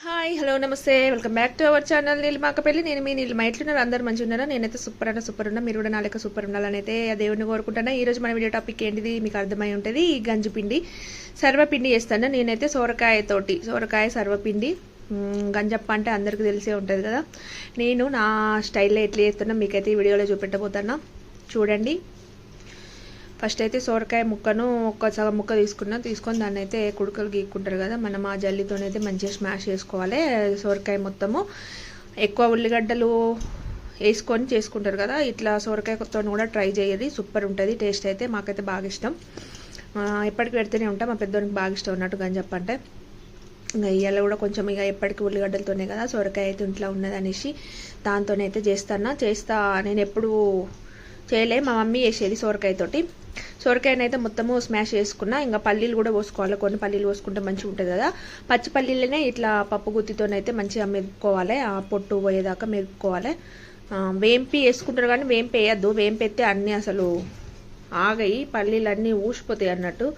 Hi hello నమస్తే welcome back to our channel Neelimakapalli. నేను మీ నీలిమ ఎట్లున్నారు? అందరు మంచిగా ఉన్నారా? నేనైతే సూపర్ ఉన్నా. మీరు కూడా నా లెక్క సూపర్ ఉండాలని అయితే ఆ దేవుడిని కోరుకుంటున్నా. ఈ రోజు మన వీడియో టాపిక్ ఏంటిది మీకు అర్థమై ఉంటుంది. గంజిపిండి సర్వపిండి చేస్తాను నేనైతే సోరకాయ సర్వపిండి. గంజప్ప అంటే అందరికీ తెలిసే ఉంటుంది కదా. నేను నా స్టైల్లో ఎట్లా చేస్తున్నా మీకైతే ఈ వీడియోలో చూపెట్టబోతున్నా, చూడండి. ఫస్ట్ అయితే సోరకాయ ముక్కను సగం ముక్క తీసుకొని దాన్ని అయితే కుడుకలు గీక్కుంటారు కదా, మనం ఆ జల్లితోనైతే మంచిగా స్మాష్ చేసుకోవాలి. సోరకాయ మొత్తము ఎక్కువ ఉల్లిగడ్డలు వేసుకొని చేసుకుంటారు కదా, ఇట్లా సోరకాయతో కూడా ట్రై చేయది, సూపర్ ఉంటుంది టేస్ట్. అయితే మాకైతే బాగా ఇష్టం, ఎప్పటికి పెడితేనే ఉంటాం. మా పెద్దోనికి బాగా ఇష్టం ఉన్నట్టు గంజప్ప అంటే. ఇంకా ఇవాళ కూడా కొంచెం ఇక ఎప్పటికీ ఉల్లిగడ్డలతోనే కదా సోరకాయ అయితే ఇంట్లో ఉన్నది అనేసి దాంతోనైతే చేస్తా. నేను ఎప్పుడు చేయలే, మా మమ్మీ చేసేది సోరకాయతోటి. సోరకాయనైతే మొత్తము స్మాష్ చేసుకున్నా. ఇంకా పల్లీలు కూడా పోసుకోవాలి, కొన్ని పల్లీలు పోసుకుంటే మంచిగా ఉంటుంది కదా. పచ్చి పల్లీలనే ఇట్లా పప్పు గుత్తితోనైతే మంచిగా మెదుపుకోవాలి, ఆ పొట్టు పోయేదాకా మెదుపుకోవాలి. వేంపి వేసుకుంటారు కానీ వేంపి వేయద్దు, వేంపెత్తే అన్నీ అసలు ఆగాయి, పల్లీలు అన్నీ ఊసిపోతాయి అన్నట్టు.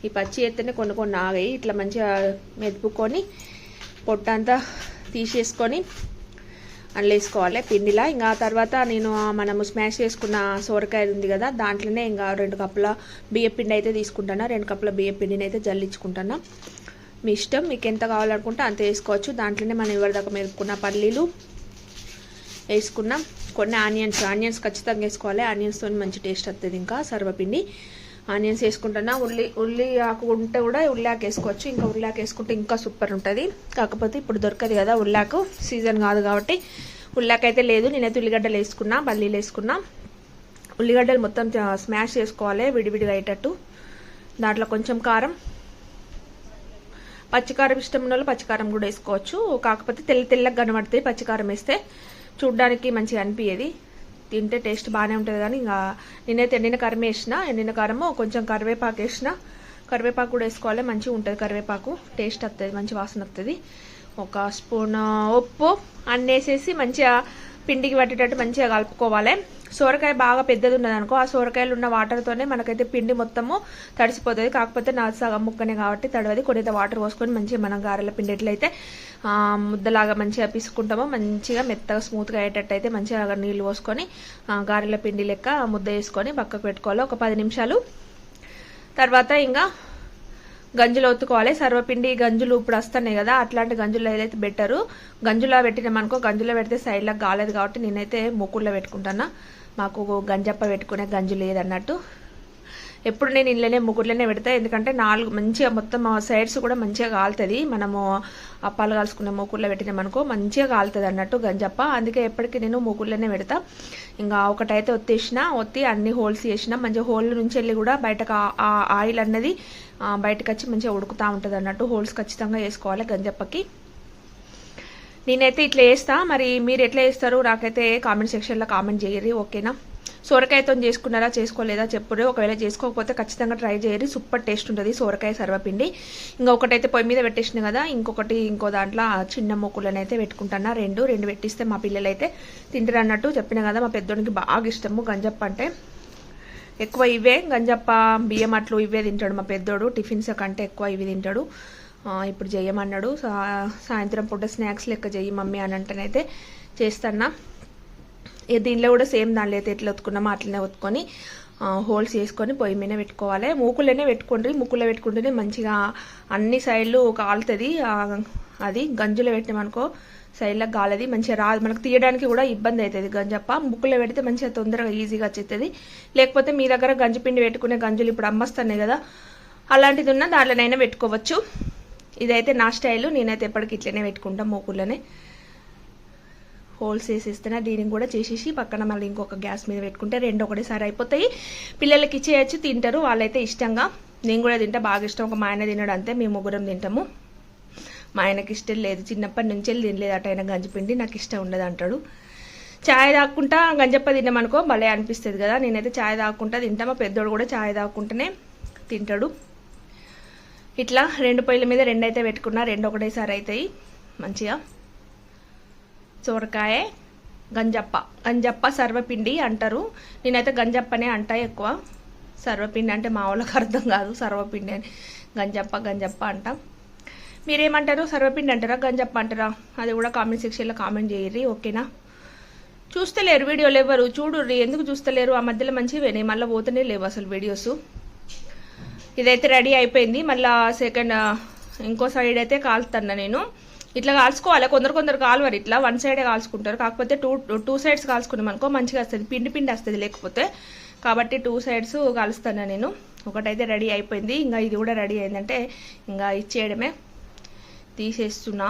ఈ పచ్చి ఎత్తేనే కొన్ని ఆగాయి. ఇట్లా మంచిగా మెదుపుకొని పొట్టంతా తీసేసుకొని అందులో వేసుకోవాలి పిండిలా. ఇంకా తర్వాత నేను మనము స్మాష్ చేసుకున్న సోరకాయ ఉంది కదా, దాంట్లోనే ఇంకా 2 కప్పుల బియ్య పిండి అయితే తీసుకుంటాను. 2 కప్పుల బియ్య పిండిని అయితే జల్లించుకుంటాను. మీ ఇష్టం, మీకు ఎంత కావాలనుకుంటే అంత వేసుకోవచ్చు. దాంట్లోనే మనం ఎవరిదాకా మెరుపుకున్న పల్లీలు వేసుకున్నాం. కొన్ని ఆనియన్స్ ఖచ్చితంగా వేసుకోవాలి, ఆనియన్స్తో మంచి టేస్ట్ వస్తుంది. ఇంకా సర్వపిండి ఆనియన్స్ వేసుకుంటున్నా. ఉల్లి ఆకు ఉంటే కూడా ఉల్లాకు వేసుకోవచ్చు, ఇంకా ఉల్లాకు వేసుకుంటే ఇంకా సూపర్ ఉంటుంది. కాకపోతే ఇప్పుడు దొరకదు కదా ఉల్లాకు, సీజన్ కాదు కాబట్టి ఉల్లాకు అయితే లేదు. నేనైతే ఉల్లిగడ్డలు వేసుకున్నా, పల్లీలు వేసుకున్నా. ఉల్లిగడ్డలు మొత్తం స్మాష్ చేసుకోవాలి విడివిడిగా అయ్యేటట్టు. దాంట్లో కొంచెం కారం, పచ్చికారం ఇష్టం ఉన్న వాళ్ళు పచ్చికారం కూడా వేసుకోవచ్చు. కాకపోతే తెల్లగా కనబడుతుంది పచ్చికారం వేస్తే, చూడ్డానికి మంచిగా అనిపించేది, తింటే టేస్ట్ బాగానే ఉంటుంది. కానీ ఇంకా నేనైతే ఎండిన కారం వేసిన, ఎండిన కారము కొంచెం కరివేపాకు వేసిన. కరివేపాకు కూడా వేసుకోవాలి, మంచిగా ఉంటుంది కరివేపాకు, టేస్ట్ వస్తుంది, మంచి వాసన వస్తుంది. 1 స్పూన్ ఉప్పు అన్నీ వేసేసి మంచిగా పిండికి పట్టేటట్టు మంచిగా కలుపుకోవాలి. సోరకాయ బాగా పెద్దది ఉన్నది అనుకో, ఆ సోరకాయలు ఉన్న వాటర్తోనే మనకైతే పిండి మొత్తము తడిసిపోతుంది. కాకపోతే నా సగం ముక్కనే కాబట్టి తడవది. కొన్నిత వాటర్ పోసుకొని మంచిగా మనం గారెల పిండి ఎట్లయితే ముద్దలాగా మంచిగా పిసుకుంటామో మంచిగా మెత్తగా స్మూత్గా అయ్యేటట్టు అయితే మంచిగా నీళ్ళు పోసుకొని గారెల పిండి లెక్క ముద్ద వేసుకొని పక్కకు పెట్టుకోవాలి 1 10 నిమిషాలు. తర్వాత ఇంకా గంజులు ఒత్తుకోవాలి. సర్వపిండి గంజులు ఇప్పుడు వస్తున్నాయి కదా, అట్లాంటి గంజులు ఏదైతే బెటరు. గంజులో పెట్టినామనుకో, గంజులో పెడితే సైడ్లో కాలేదు కాబట్టి నేనైతే మూకుల్లో పెట్టుకుంటాను. మాకు గంజప్ప పెట్టుకునే గంజు లేదన్నట్టు. ఎప్పుడు నేను ఇళ్ళనే ముగ్గురులోనే పెడతా, ఎందుకంటే 4 మంచిగా మొత్తం సైడ్స్ కూడా మంచిగా కాలుతుంది. మనము అప్పాలు కాల్చుకునే మూకుల్లో పెట్టినామనుకో మంచిగా కాలుతుంది అన్నట్టు గంజప్ప. అందుకే ఎప్పటికీ నేను మూకుల్లోనే పెడతా. ఇంకా ఒకటైతే ఒత్తి అన్ని హోల్స్ చేసిన, మంచిగా హోల్ నుంచి వెళ్ళి కూడా బయటకు ఆ ఆయిల్ అన్నది బయటకు వచ్చి మంచిగా ఉడుకుతూ ఉంటుంది అన్నట్టు. హోల్స్ ఖచ్చితంగా వేసుకోవాలి గంజప్పకి. నేనైతే ఇట్లా వేస్తా, మరి మీరు ఎట్లా వేస్తారు నాకైతే కామెంట్ సెక్షన్లో కామెంట్ చేయరు, ఓకేనా? సోరకాయతో చేసుకున్నారా చేసుకోలేదా చెప్పురు. ఒకవేళ చేసుకోకపోతే ఖచ్చితంగా ట్రై చేయరు, సూపర్ టేస్ట్ ఉంటుంది సోరకాయ సర్వపిండి. ఇంకా ఒకటైతే పొయ్యి మీద పెట్టేసిన కదా, ఇంకో దాంట్లో చిన్న మూకులను అయితే పెట్టుకుంటున్నా. రెండు పెట్టిస్తే మా పిల్లలు అయితే తింటారు అన్నట్టు చెప్పిన కదా. మా పెద్దోనికి బాగా ఇష్టము గంజప్ప అంటే, ఎక్కువ ఇవే గంజప్ప బియ్యం అట్లు ఇవే తింటాడు మా పెద్దోడు. టిఫిన్స్ కంటే ఎక్కువ ఇవి తింటాడు. ఇప్పుడు చెయ్యమన్నాడు, సాయంత్రం పూట స్నాక్స్ లెక్క చెయ్యి మమ్మీ అని అంటేనైతే చేస్తాన్నా. దీనిలో కూడా సేమ్ దానిలో అయితే ఎట్లా ఒత్తుకున్నామో అట్లనే ఒత్తుకొని హోల్స్ వేసుకొని పొయ్యి మీద పెట్టుకోవాలి. మూకులోనే పెట్టుకోండి, మూకుల్లో పెట్టుకుంటేనే మంచిగా అన్ని సైడ్లు కాలుతుంది. అది గంజులో పెట్టినామనుకో సైడ్లకు గాలది మంచిగా రాదు, మనకు తీయడానికి కూడా ఇబ్బంది అవుతుంది గంజప్ప. ముక్కులో పెడితే మంచిగా తొందరగా ఈజీగా వచ్చేస్తుంది. లేకపోతే మీ దగ్గర గంజిపిండి పెట్టుకునే గంజులు ఇప్పుడు అమ్మస్తున్నాయి కదా, అలాంటిది ఉన్న దాంట్లోనైనా పెట్టుకోవచ్చు. ఇదైతే నా స్టైలు, నేనైతే ఎప్పటికి ఇట్లనే పెట్టుకుంటాను మూకుల్లోనే. హోల్స్ వేసేస్తేనే దీనికి కూడా చేసేసి పక్కన మళ్ళీ ఇంకొక గ్యాస్ మీద పెట్టుకుంటే 2 ఒకటేసారి అయిపోతాయి. పిల్లలకి ఇచ్చేయచ్చు, తింటారు వాళ్ళైతే ఇష్టంగా. నేను కూడా తింటా, బాగా ఇష్టం. ఒక మా ఆయన తినడు అంతే, మేము 3 తింటాము. మా ఆయనకి ఇష్టం లేదు, చిన్నప్పటి నుంచి తినలేదు అట ఆయన గంజిపిండి, నాకు ఇష్టం ఉండదు అంటాడు. చాయ్ తాగుకుంటా గంజప్ప తిన్నామనుకో భలే అనిపిస్తుంది కదా. నేనైతే చాయ్ తాగుకుంటా తింటా, మా పెద్దోడు కూడా చాయ్ తాగుకుంటూనే తింటాడు. ఇట్లా 2 పొయ్యిల మీద 2 అయితే పెట్టుకున్నా, 2 ఒకటేసారి అవుతాయి మంచిగా. సోరకాయ గంజప్ప సర్వపిండి అంటారు, నేనైతే గంజప్పనే అంటా ఎక్కువ. సర్వపిండి అంటే మా వాళ్ళకి అర్థం కాదు, సర్వపిండి అని గంజప్ప అంటాం. మీరేమంటారు? సర్వపిండి అంటారా, గంజప్ప అంటారా? అది కూడా కామెంట్ సెక్షన్లో కామెంట్ చేయర్రి, ఓకేనా? చూస్తలేరు వీడియోలు ఎవరు, చూడుర్రి. ఎందుకు చూస్తలేరు? ఆ మధ్యలో మంచిగా పోయినాయి, మళ్ళీ పోతూనే లేవు అసలు వీడియోస్. ఇదైతే రెడీ అయిపోయింది. మళ్ళీ సెకండ్ ఇంకో సైడ్ అయితే కాలుతున్నా నేను. ఇట్లా కాల్చుకోవాలి. కొందరు కాలువరు, ఇట్లా వన్ సైడే కాల్చుకుంటారు. కాకపోతే టూ సైడ్స్ కాల్చుకున్నాం అనుకో మంచిగా వస్తుంది, పిండి వస్తుంది లేకపోతే. కాబట్టి 2 సైడ్స్ కాలుస్తాను నేను. ఒకటైతే రెడీ అయిపోయింది, ఇంకా ఇది కూడా రెడీ అయిందంటే ఇంకా ఇచ్చేయడమే. తీసేస్తున్నా.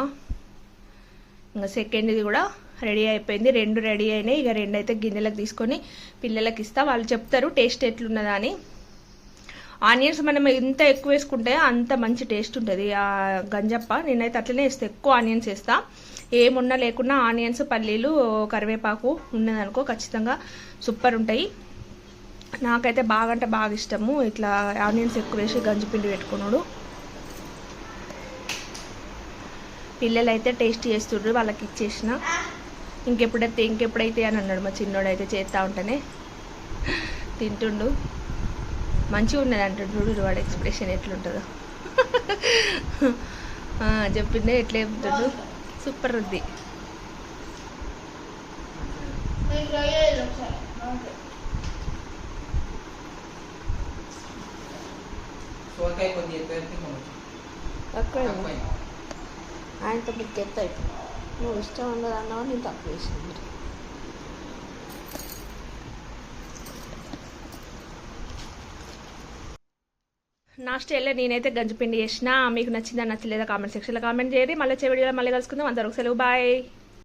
ఇంకా సెకండ్ ఇది కూడా రెడీ అయిపోయింది. 2 రెడీ అయినాయి. ఇక 2 అయితే గిన్నెలకు తీసుకొని పిల్లలకి ఇస్తా, వాళ్ళు చెప్తారు టేస్ట్ ఎట్లున్నదా అని. ఆనియన్స్ మనం ఎంత ఎక్కువ వేసుకుంటే అంత మంచి టేస్ట్ ఉంటుంది ఆ గంజప్ప. నేనైతే అట్లనే వేస్తా, ఎక్కువ ఆనియన్స్ వేస్తా. ఏమున్నా లేకున్నా ఆనియన్స్, పల్లీలు, కరివేపాకు ఉన్నదనుకో ఖచ్చితంగా సూపర్ ఉంటాయి. నాకైతే బాగా అంటే బాగా ఇష్టము ఇట్లా ఆనియన్స్ ఎక్కువ వేసి గంజిపిండి పెట్టుకున్నాడు. పిల్లలు అయితే టేస్ట్ చేస్తుండ్రు, వాళ్ళకి ఇచ్చేసిన. ఇంకెప్పుడైతే అని అన్నాడు మా చిన్నోడు. అయితే చేస్తూ ఉంటేనే తింటుండు. మంచిగా ఉన్నది అంటాడు. చూడు వాడు ఎక్స్ప్రెషన్ ఎట్లుంటుందో. చెప్పిందే ఎట్లా చెప్తుండు, సూపర్ ఉంది. ఆయనతో మీకు ఎత్తు అయిపోయింది. నువ్వు ఇష్టం ఉండదు అన్నావు, నేను తక్కువ వేసింది. నా స్టైల్లో నేనైతే గంజిపిండి చేసిన. మీకు నచ్చిందా నచ్చలేదా కామెంట్ సెక్షన్లో కామెంట్ చేయండి. మళ్ళీ వచ్చే వీడియోలో మళ్ళీ కలుసుకుందాం. అంతవరకు సెలవు, బాయ్.